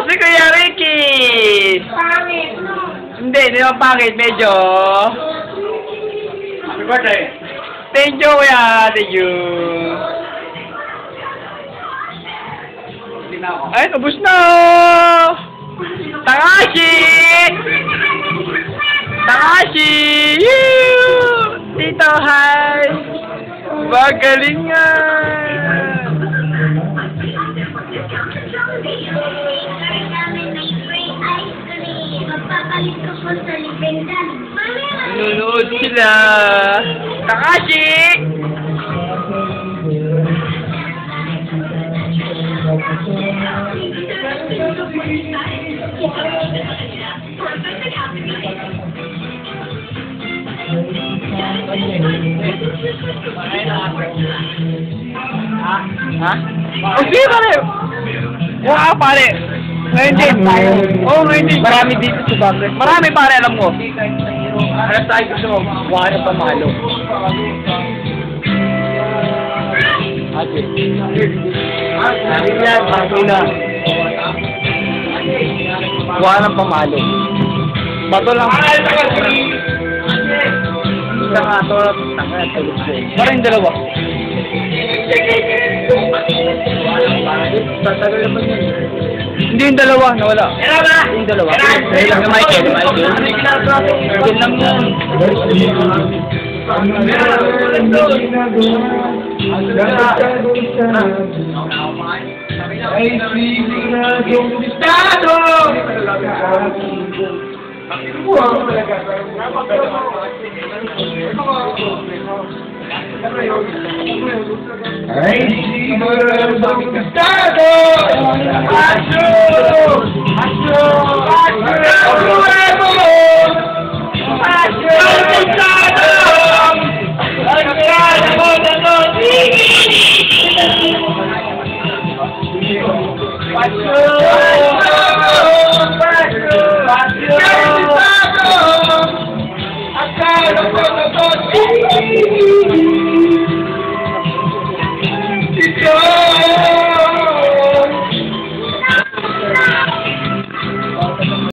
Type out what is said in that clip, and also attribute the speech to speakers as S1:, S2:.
S1: Si Kuya Ricky!
S2: Pangit.
S1: Hindi naman pangit, medyo.
S3: Happy birthday!
S1: Thank you, Kuya. Thank you.
S3: Hindi na ako.
S1: Ay, ubus na! Takashi! Takashi! Yoo! Tito, hi! Magaling nga! Nanonood sila! Takashi! Ha? Oh, sige pare! Wala pare! Ngayon din! Oo, ngayon din! Marami dito sa bagay. Marami pare, alam mo. Hanap tayo gusto mo. Wala na pamalo. Ate. Yan, pati na. Wala na pamalo. Bato lang. Isa nga ito, tanga, tulog ko. Parang dalawa. Tatagal naman yun. Hindi yung dalawa, nawala. Hindi yung dalawa. Yung Michael, yung Michael. Yun lang yun.
S4: Ay, signadong estado! Ay, signadong estado!